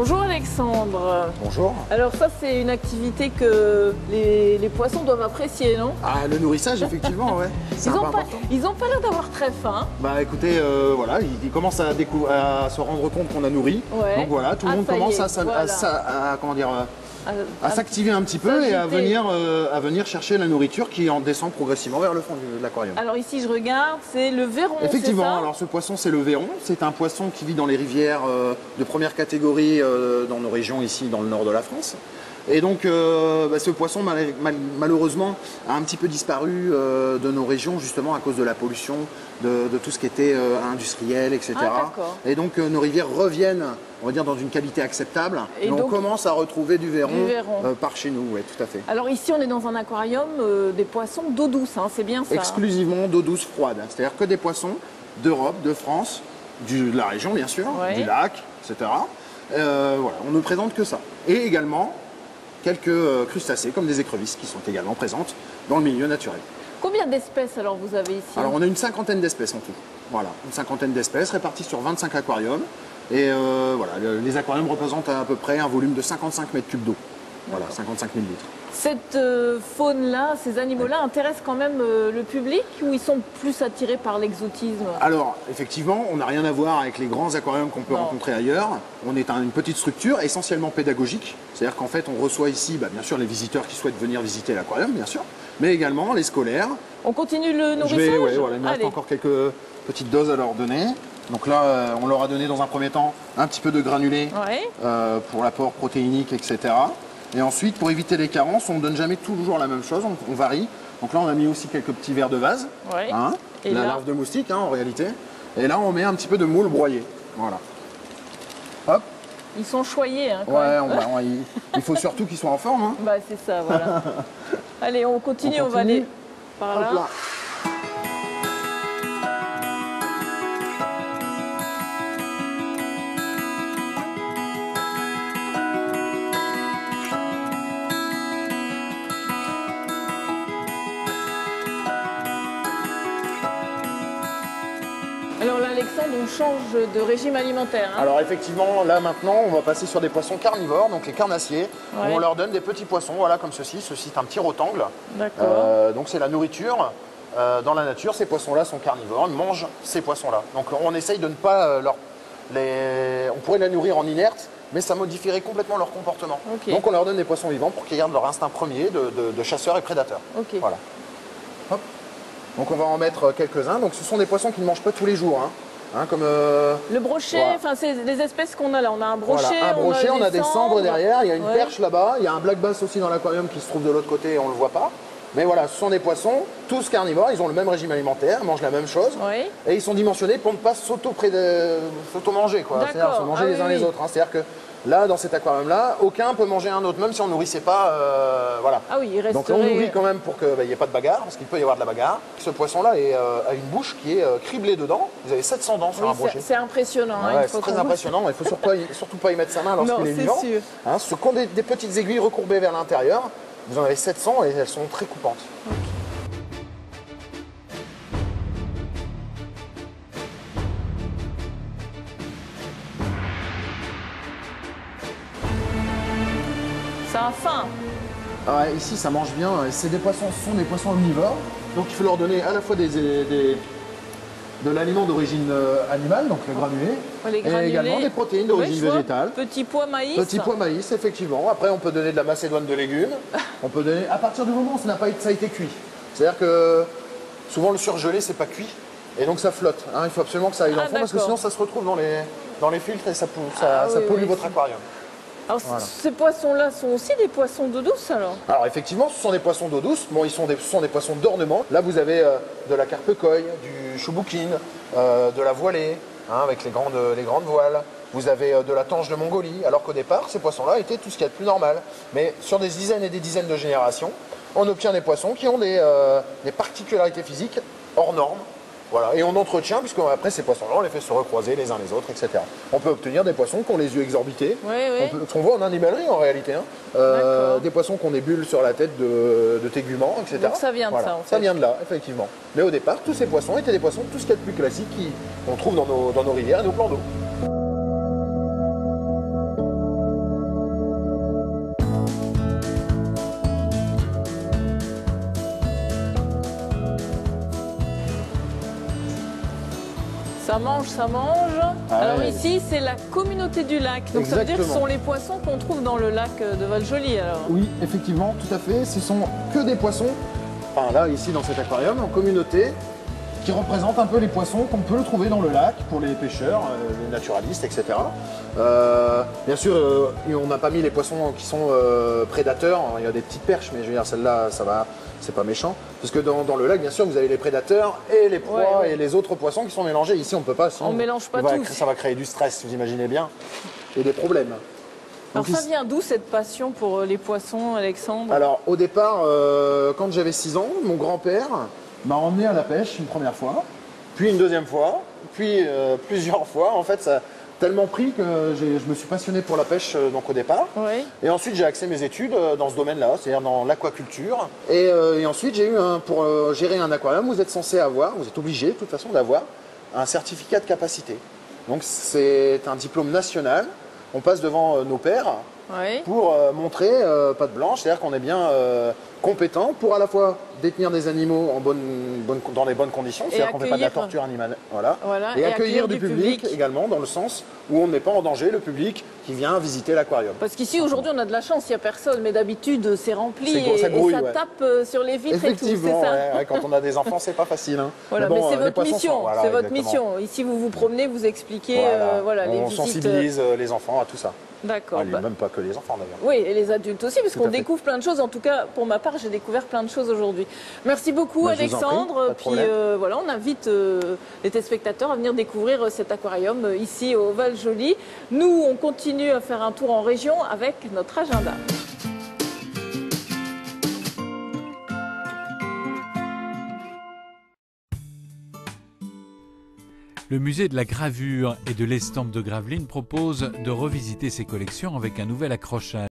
Bonjour Alexandre. Bonjour. Alors ça c'est une activité que les poissons doivent apprécier, non? Ah, le nourrissage, effectivement, ouais. Ils ont pas l'air d'avoir très faim. Bah écoutez, voilà, ils commencent à se rendre compte qu'on a nourri. Ouais. Donc voilà, tout le monde commence à s'activer un petit peu et à venir chercher la nourriture qui en descend progressivement vers le fond de l'aquarium. Alors ici je regarde, c'est le verron. Effectivement, alors ce poisson c'est le verron, c'est un poisson qui vit dans les rivières de première catégorie dans nos régions ici dans le nord de la France. Et donc ce poisson malheureusement a un petit peu disparu de nos régions justement à cause de la pollution, de tout ce qui était industriel, etc. Et donc nos rivières reviennent, on va dire, dans une qualité acceptable. Et donc, on commence à retrouver du verron, par chez nous, oui, tout à fait. Alors ici on est dans un aquarium des poissons d'eau douce, hein, c'est bien ça? Exclusivement d'eau douce froide, c'est-à-dire que des poissons d'Europe, de France, de la région bien sûr, du lac, etc. Voilà, on ne présente que ça. Et également quelques crustacés comme des écrevisses qui sont également présentes dans le milieu naturel. Combien d'espèces alors vous avez ici? Alors on a une cinquantaine d'espèces en tout. Voilà, une cinquantaine d'espèces réparties sur 25 aquariums. Et voilà, les aquariums représentent à peu près un volume de 55 mètres cubes d'eau. Voilà, 55 000 litres. Cette faune-là, ces animaux-là intéressent quand même le public ou ils sont plus attirés par l'exotisme? Alors, effectivement, on n'a rien à voir avec les grands aquariums qu'on peut rencontrer ailleurs. On est une petite structure essentiellement pédagogique. C'est-à-dire qu'en fait, on reçoit ici, bien sûr, les visiteurs qui souhaitent venir visiter l'aquarium, bien sûr, mais également les scolaires. On continue le nourrissage? Voilà, il me reste encore quelques petites doses à leur donner. Donc là, on leur a donné dans un premier temps un petit peu de granulé pour l'apport protéinique, etc. Et ensuite, pour éviter les carences, on ne donne jamais toujours la même chose, on varie. Donc là, on a mis aussi quelques petits verres de vase, la larve de moustique en réalité. Et là, on met un petit peu de moule broyé. Voilà. Hop. Ils sont choyés. Hein, il faut surtout qu'ils soient en forme. Hein. Bah, c'est ça, voilà. Allez, on continue, on va aller par là. Alors là, Alexandre, on change de régime alimentaire. Hein. Alors effectivement, là maintenant, on va passer sur des poissons carnivores, donc les carnassiers. On leur donne des petits poissons, voilà, comme ceci. Ceci est un petit rectangle. Donc c'est la nourriture. Dans la nature, ces poissons-là sont carnivores, ils mangent ces poissons-là. Donc on essaye de ne pas on pourrait les nourrir en inerte, mais ça modifierait complètement leur comportement. Donc on leur donne des poissons vivants pour qu'ils gardent leur instinct premier de chasseurs et prédateurs. Voilà. Hop. Donc on va en mettre quelques-uns. Donc ce sont des poissons qui ne mangent pas tous les jours. Comme le brochet, enfin c'est les espèces qu'on a là. On a un brochet, on a des cendres derrière, il y a une perche là-bas, il y a un black bass aussi dans l'aquarium qui se trouve de l'autre côté, on ne le voit pas. Mais voilà, ce sont des poissons, tous carnivores, ils ont le même régime alimentaire, mangent la même chose. Et ils sont dimensionnés pour ne pas s'auto-manger, c'est-à-dire se manger les uns les autres. C'est-à-dire que là, dans cet aquarium-là, aucun peut manger un autre, même si on ne nourrissait pas. Voilà. Donc on nourrit quand même pour qu'il n'y ait pas de bagarre, parce qu'il peut y avoir de la bagarre. Ce poisson-là a une bouche qui est criblée de dents. Vous avez 700 dents sur un brochet. C'est impressionnant. C'est très impressionnant. Il ne faut surtout pas y mettre sa main lorsqu'il est vivant. Ce sont des petites aiguilles recourbées vers l'intérieur. Vous en avez 700 et elles sont très coupantes. Ça a faim. Ici, ça mange bien. Ce sont des poissons omnivores. Donc il faut leur donner à la fois de l'aliment d'origine animale, donc le granulé, et également des protéines d'origine végétale. Petit pois maïs. Petit pois maïs, effectivement. Après, on peut donner de la macédoine de légumes. On peut donner à partir du moment où ça a été cuit. C'est-à-dire que souvent le surgelé, c'est pas cuit, et donc ça flotte. Il faut absolument que ça aille dans le fond, parce que sinon ça se retrouve dans les filtres et ça pollue votre aquarium. Alors ces poissons-là sont aussi des poissons d'eau douce alors? Alors effectivement, ce sont des poissons d'eau douce. Bon, ce sont des poissons d'ornement. Là, vous avez de la carpe coille, du chouboukine, de la voilée, avec les grandes voiles. Vous avez de la tanche de Mongolie, alors qu'au départ, ces poissons-là étaient tout ce qu'il y a de plus normal. Mais sur des dizaines et des dizaines de générations, on obtient des poissons qui ont des particularités physiques hors normes. Voilà, et on entretient, puisque après ces poissons-là, on les fait se recroiser les uns les autres, etc. On peut obtenir des poissons qui ont les yeux exorbités, ce qu'on voit en animalerie en réalité. Des poissons qui ont des bulles sur la tête de téguments, etc. Donc ça vient de ça, en fait. Ça vient de là, effectivement. Mais au départ, tous ces poissons étaient des poissons tout ce qu'il y a de plus classique qu'on trouve dans nos rivières et nos plans d'eau. Ça mange, ça mange. Ah Alors ouais. ici, c'est la communauté du lac. Donc ça veut dire que ce Exactement. sont les poissons qu'on trouve dans le lac de Val-Joli alors. Oui, effectivement, tout à fait. Ce sont que des poissons, enfin là, ici dans cet aquarium, en communauté, qui représentent un peu les poissons qu'on peut trouver dans le lac pour les pêcheurs, les naturalistes, etc. Bien sûr, on n'a pas mis les poissons qui sont prédateurs. Il y a des petites perches, mais je veux dire, celle-là, ça va, c'est pas méchant. Parce que dans le lac, bien sûr, vous avez les prédateurs et les proies Ouais. et les autres poissons qui sont mélangés. Ici, on ne peut pas. Sinon, On mélange pas va- tous. Ça va créer du stress, vous imaginez bien, et des problèmes. Alors Donc, ça vient d'où cette passion pour les poissons, Alexandre? Alors au départ, quand j'avais 6 ans, mon grand-père m'a emmené à la pêche une première fois, puis une deuxième fois, puis plusieurs fois. En fait, ça a tellement pris que je me suis passionné pour la pêche donc au départ. Oui. Et ensuite, j'ai axé mes études dans ce domaine-là, c'est-à-dire dans l'aquaculture. Et ensuite, j'ai eu pour gérer un aquarium, vous êtes censé avoir, vous êtes obligé de toute façon d'avoir un certificat de capacité. Donc c'est un diplôme national. On passe devant nos pairs Oui. pour montrer patte blanche, c'est-à-dire qu'on est bien compétent pour à la fois détenir des animaux dans les bonnes conditions, c'est-à-dire qu'on ne fait pas de la accueillir. torture animale, voilà. Voilà, et et accueillir accueillir du du public, public. également, dans le sens où on ne met pas en danger le public qui vient visiter l'aquarium. Parce qu'ici aujourd'hui on a de la chance, il n'y a personne, mais d'habitude c'est rempli C'est gros, ça et grouille, ça ouais. tape sur les vitres et tout, Effectivement, c'est ça? ouais, quand on a des enfants, c'est pas facile. Hein. Voilà, bon, mais c'est les votre poissons mission, sont- voilà, c'est votre exactement. mission. Ici vous vous promenez, vous expliquez voilà, les on visites. sensibilise les enfants à tout ça. D'accord. Allez, même pas que les enfants d'ailleurs. Oui, et les adultes aussi, parce Tout à qu'on fait. découvre plein de choses. En tout cas, pour ma part, j'ai découvert plein de choses aujourd'hui. Merci beaucoup, Bah, je vous en prie, Alexandre. pas de Puis problème. voilà, on invite les téléspectateurs à venir découvrir cet aquarium ici au Val-Joli. Nous, on continue à faire un tour en région avec notre agenda. Le musée de la gravure et de l'estampe de Gravelines propose de revisiter ses collections avec un nouvel accrochage.